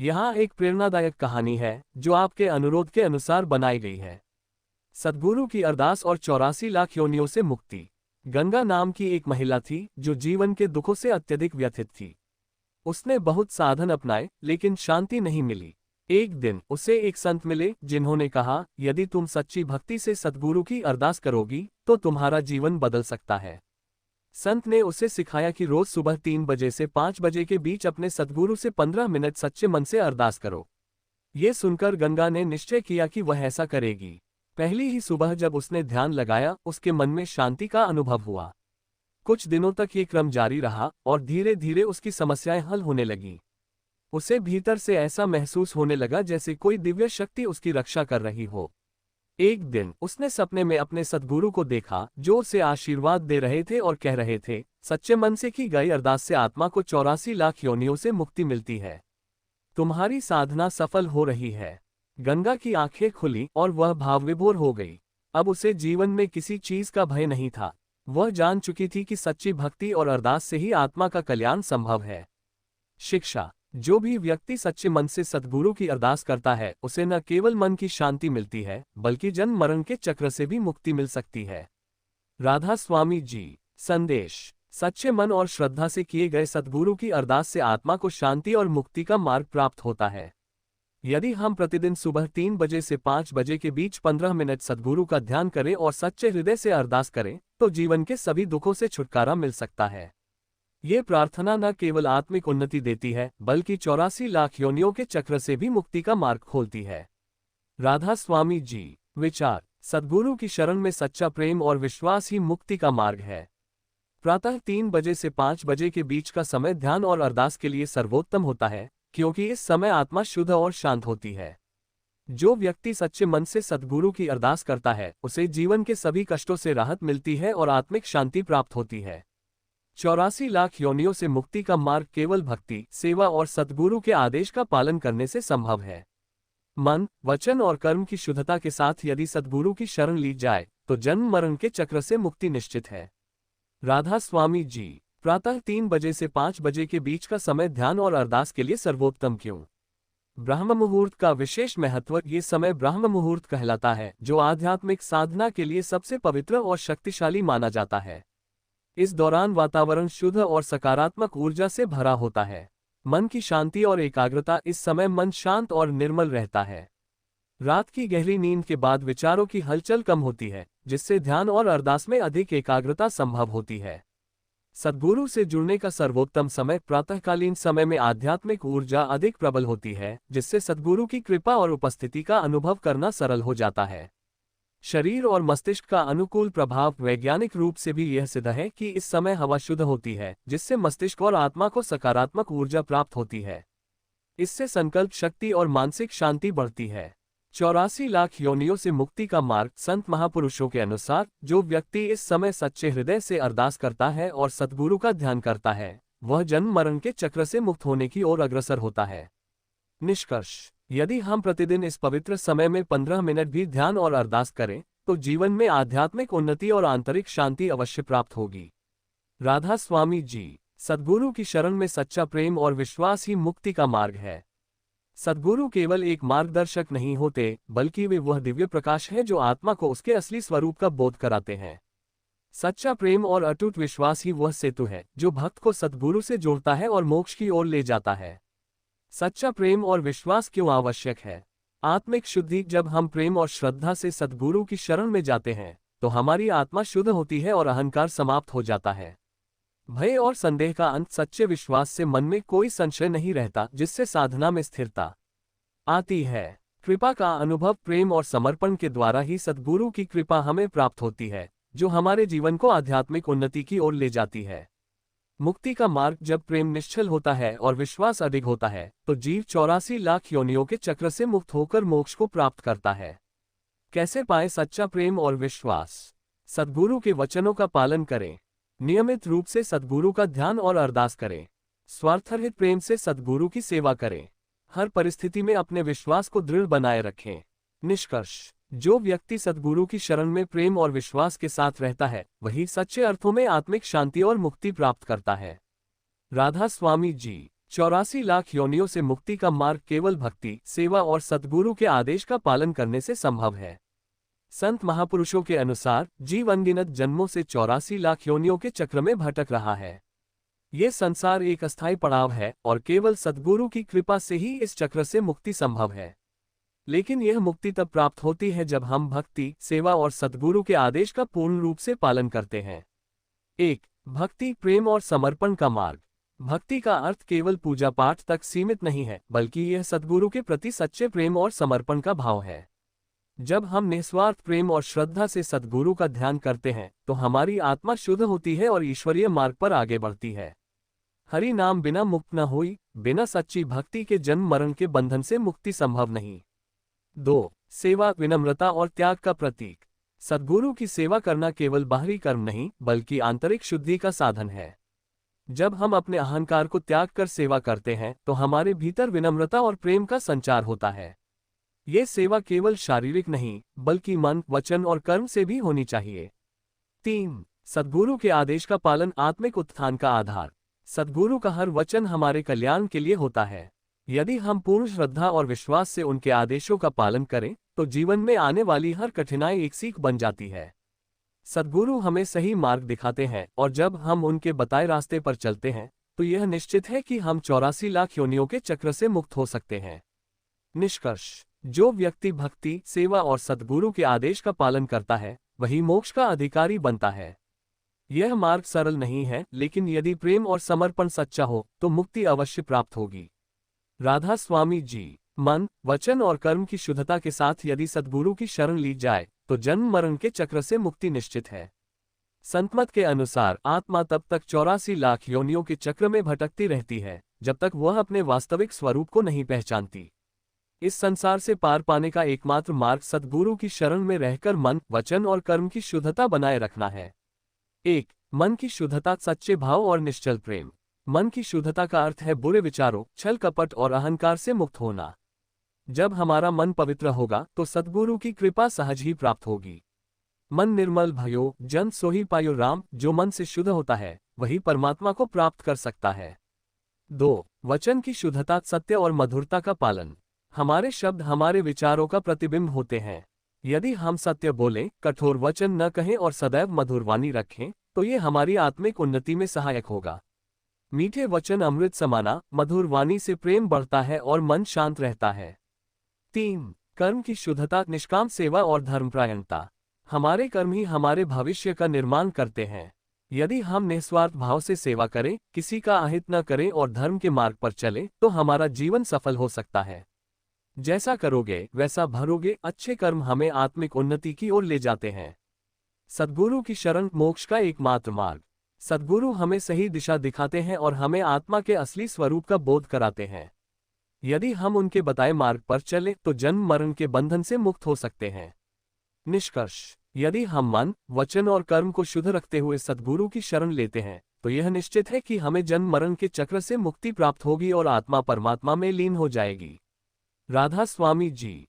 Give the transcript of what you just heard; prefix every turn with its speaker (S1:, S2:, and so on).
S1: यहाँ एक प्रेरणादायक कहानी है जो आपके अनुरोध के अनुसार बनाई गई है। सद्गुरु की अरदास और 84 लाख योनियों से मुक्ति। गंगा नाम की एक महिला थी जो जीवन के दुखों से अत्यधिक व्यथित थी। उसने बहुत साधन अपनाए लेकिन शांति नहीं मिली। एक दिन उसे एक संत मिले जिन्होंने कहा, यदि तुम सच्ची भक्ति से सद्गुरु की अरदास करोगी तो तुम्हारा जीवन बदल सकता है। संत ने उसे सिखाया कि रोज सुबह 3 बजे से 5 बजे के बीच अपने सद्गुरु से 15 मिनट सच्चे मन से अरदास करो। ये सुनकर गंगा ने निश्चय किया कि वह ऐसा करेगी। पहली ही सुबह जब उसने ध्यान लगाया, उसके मन में शांति का अनुभव हुआ। कुछ दिनों तक ये क्रम जारी रहा और धीरे धीरे उसकी समस्याएं हल होने लगीं। उसे भीतर से ऐसा महसूस होने लगा जैसे कोई दिव्य शक्ति उसकी रक्षा कर रही हो। एक दिन उसने सपने में अपने सद्गुरु को देखा जो उसे आशीर्वाद दे रहे थे और कह रहे थे, सच्चे मन से की गई अरदास से आत्मा को 84 लाख योनियों से मुक्ति मिलती है। तुम्हारी साधना सफल हो रही है। गंगा की आंखें खुली और वह भावविभोर हो गई। अब उसे जीवन में किसी चीज का भय नहीं था। वह जान चुकी थी कि सच्ची भक्ति और अरदास से ही आत्मा का कल्याण संभव है। शिक्षा। जो भी व्यक्ति सच्चे मन से सद्गुरु की अरदास करता है उसे न केवल मन की शांति मिलती है बल्कि जन्म मरण के चक्र से भी मुक्ति मिल सकती है। राधा स्वामी जी। संदेश। सच्चे मन और श्रद्धा से किए गए सद्गुरु की अरदास से आत्मा को शांति और मुक्ति का मार्ग प्राप्त होता है। यदि हम प्रतिदिन सुबह 3 बजे से 5 बजे के बीच 15 मिनट सद्गुरु का ध्यान करें और सच्चे हृदय से अरदास करें तो जीवन के सभी दुखों से छुटकारा मिल सकता है। ये प्रार्थना न केवल आत्मिक उन्नति देती है बल्कि 84 लाख योनियों के चक्र से भी मुक्ति का मार्ग खोलती है। राधा स्वामी जी। विचार। सद्गुरु की शरण में सच्चा प्रेम और विश्वास ही मुक्ति का मार्ग है। प्रातः 3 बजे से 5 बजे के बीच का समय ध्यान और अरदास के लिए सर्वोत्तम होता है क्योंकि इस समय आत्मा शुद्ध और शांत होती है। जो व्यक्ति सच्चे मन से सद्गुरु की अरदास करता है उसे जीवन के सभी कष्टों से राहत मिलती है और आत्मिक शांति प्राप्त होती है। 84 लाख योनियों से मुक्ति का मार्ग केवल भक्ति, सेवा और सद्गुरु के आदेश का पालन करने से संभव है। मन, वचन और कर्म की शुद्धता के साथ यदि सद्गुरु की शरण ली जाए तो जन्म मरण के चक्र से मुक्ति निश्चित है। राधा स्वामी जी। प्रातः 3 बजे से 5 बजे के बीच का समय ध्यान और अरदास के लिए सर्वोत्तम क्यों? ब्रह्म मुहूर्त का विशेष महत्व। ये समय ब्रह्म मुहूर्त कहलाता है जो आध्यात्मिक साधना के लिए सबसे पवित्र और शक्तिशाली माना जाता है। इस दौरान वातावरण शुद्ध और सकारात्मक ऊर्जा से भरा होता है। मन की शांति और एकाग्रता। इस समय मन शांत और निर्मल रहता है। रात की गहरी नींद के बाद विचारों की हलचल कम होती है जिससे ध्यान और अरदास में अधिक एकाग्रता संभव होती है। सद्गुरु से जुड़ने का सर्वोत्तम समय प्रातःकालीन समय में आध्यात्मिक ऊर्जा अधिक प्रबल होती है जिससे सद्गुरु की कृपा और उपस्थिति का अनुभव करना सरल हो जाता है। शरीर और मस्तिष्क का अनुकूल प्रभाव। वैज्ञानिक रूप से भी यह सिद्ध है कि इस समय हवा शुद्ध होती है जिससे मस्तिष्क और आत्मा को सकारात्मक ऊर्जा प्राप्त होती है। इससे संकल्प शक्ति और मानसिक शांति बढ़ती है। 84 लाख योनियों से मुक्ति का मार्ग। संत महापुरुषों के अनुसार जो व्यक्ति इस समय सच्चे हृदय से अरदास करता है और सद्गुरु का ध्यान करता है वह जन्म मरण के चक्र से मुक्त होने की ओर अग्रसर होता है। निष्कर्ष। यदि हम प्रतिदिन इस पवित्र समय में 15 मिनट भी ध्यान और अरदास करें तो जीवन में आध्यात्मिक उन्नति और आंतरिक शांति अवश्य प्राप्त होगी। राधा स्वामी जी। सद्गुरु की शरण में सच्चा प्रेम और विश्वास ही मुक्ति का मार्ग है। सद्गुरु केवल एक मार्गदर्शक नहीं होते बल्कि वे वह दिव्य प्रकाश है जो आत्मा को उसके असली स्वरूप का बोध कराते हैं। सच्चा प्रेम और अटूट विश्वास ही वह सेतु है जो भक्त को सद्गुरु से जोड़ता है और मोक्ष की ओर ले जाता है। सच्चा प्रेम और विश्वास क्यों आवश्यक है? आत्मिक शुद्धि। जब हम प्रेम और श्रद्धा से सद्गुरु की शरण में जाते हैं तो हमारी आत्मा शुद्ध होती है और अहंकार समाप्त हो जाता है। भय और संदेह का अंत। सच्चे विश्वास से मन में कोई संशय नहीं रहता जिससे साधना में स्थिरता आती है। कृपा का अनुभव। प्रेम और समर्पण के द्वारा ही सद्गुरु की कृपा हमें प्राप्त होती है जो हमारे जीवन को आध्यात्मिक उन्नति की ओर ले जाती है। मुक्ति का मार्ग। जब प्रेम निश्चल होता है और विश्वास अधिक होता है तो जीव 84 लाख योनियों के चक्र से मुक्त होकर मोक्ष को प्राप्त करता है। कैसे पाएं सच्चा प्रेम और विश्वास? सद्गुरु के वचनों का पालन करें। नियमित रूप से सद्गुरु का ध्यान और अरदास करें। स्वार्थरहित प्रेम से सद्गुरु की सेवा करें। हर परिस्थिति में अपने विश्वास को दृढ़ बनाए रखें। निष्कर्ष। जो व्यक्ति सद्गुरु की शरण में प्रेम और विश्वास के साथ रहता है वही सच्चे अर्थों में आत्मिक शांति और मुक्ति प्राप्त करता है। राधा स्वामी जी। 84 लाख योनियों से मुक्ति का मार्ग केवल भक्ति, सेवा और सद्गुरु के आदेश का पालन करने से संभव है। संत महापुरुषों के अनुसार जीव अनगिनत जन्मों से 84 लाख योनियों के चक्र में भटक रहा है। ये संसार एक अस्थायी पड़ाव है और केवल सद्गुरु की कृपा से ही इस चक्र से मुक्ति संभव है। लेकिन यह मुक्ति तब प्राप्त होती है जब हम भक्ति, सेवा और सद्गुरु के आदेश का पूर्ण रूप से पालन करते हैं। 1. भक्ति, प्रेम और समर्पण का मार्ग। भक्ति का अर्थ केवल पूजा पाठ तक सीमित नहीं है, बल्कि यह सद्गुरु के प्रति सच्चे प्रेम और समर्पण का भाव है। जब हम निस्वार्थ प्रेम और श्रद्धा से सद्गुरु का ध्यान करते हैं तो हमारी आत्मा शुद्ध होती है और ईश्वरीय मार्ग पर आगे बढ़ती है। हरि नाम बिना मुक्त न हुई, बिना सच्ची भक्ति के जन्म मरण के बंधन से मुक्ति संभव नहीं। 2. सेवा, विनम्रता और त्याग का प्रतीक। सद्गुरु की सेवा करना केवल बाहरी कर्म नहीं, बल्कि आंतरिक शुद्धि का साधन है। जब हम अपने अहंकार को त्याग कर सेवा करते हैं तो हमारे भीतर विनम्रता और प्रेम का संचार होता है। ये सेवा केवल शारीरिक नहीं, बल्कि मन, वचन और कर्म से भी होनी चाहिए। 3. सद्गुरु के आदेश का पालन, आत्मिक उत्थान का आधार। सद्गुरु का हर वचन हमारे कल्याण के लिए होता है। यदि हम पूर्ण श्रद्धा और विश्वास से उनके आदेशों का पालन करें तो जीवन में आने वाली हर कठिनाई एक सीख बन जाती है। सद्गुरु हमें सही मार्ग दिखाते हैं और जब हम उनके बताए रास्ते पर चलते हैं तो यह निश्चित है कि हम 84 लाख योनियों के चक्र से मुक्त हो सकते हैं। निष्कर्ष: जो व्यक्ति भक्ति, सेवा और सद्गुरु के आदेश का पालन करता है वही मोक्ष का अधिकारी बनता है। यह मार्ग सरल नहीं है, लेकिन यदि प्रेम और समर्पण सच्चा हो तो मुक्ति अवश्य प्राप्त होगी। राधा स्वामी जी। मन, वचन और कर्म की शुद्धता के साथ यदि सद्गुरु की शरण ली जाए तो जन्म मरण के चक्र से मुक्ति निश्चित है। संतमत के अनुसार आत्मा तब तक 84 लाख योनियों के चक्र में भटकती रहती है जब तक वह अपने वास्तविक स्वरूप को नहीं पहचानती। इस संसार से पार पाने का एकमात्र मार्ग सद्गुरु की शरण में रहकर मन, वचन और कर्म की शुद्धता बनाए रखना है। 1. मन की शुद्धता, सच्चे भाव और निश्चल प्रेम। मन की शुद्धता का अर्थ है बुरे विचारों, छल कपट और अहंकार से मुक्त होना। जब हमारा मन पवित्र होगा तो सद्गुरु की कृपा सहज ही प्राप्त होगी। मन निर्मल भयो जन सोही पायो राम। जो मन से शुद्ध होता है वही परमात्मा को प्राप्त कर सकता है। 2. वचन की शुद्धता, सत्य और मधुरता का पालन। हमारे शब्द हमारे विचारों का प्रतिबिंब होते हैं। यदि हम सत्य बोलें, कठोर वचन न कहें और सदैव मधुर वाणी रखें तो ये हमारी आत्मिक उन्नति में सहायक होगा। मीठे वचन अमृत समाना, मधुर वाणी से प्रेम बढ़ता है और मन शांत रहता है। 3. कर्म की शुद्धता, निष्काम सेवा और धर्मपरायणता। हमारे कर्म ही हमारे भविष्य का निर्माण करते हैं। यदि हम निस्वार्थ भाव से सेवा करें, किसी का अहित न करें और धर्म के मार्ग पर चलें तो हमारा जीवन सफल हो सकता है। जैसा करोगे वैसा भरोगे। अच्छे कर्म हमें आत्मिक उन्नति की ओर ले जाते हैं। सद्गुरु की शरण, मोक्ष का एकमात्र मार्ग। सद्गुरु हमें सही दिशा दिखाते हैं और हमें आत्मा के असली स्वरूप का बोध कराते हैं। यदि हम उनके बताए मार्ग पर चलें तो जन्म मरण के बंधन से मुक्त हो सकते हैं। निष्कर्ष: यदि हम मन, वचन और कर्म को शुद्ध रखते हुए सद्गुरु की शरण लेते हैं तो यह निश्चित है कि हमें जन्म मरण के चक्र से मुक्ति प्राप्त होगी और आत्मा परमात्मा में लीन हो जाएगी। राधा स्वामी जी।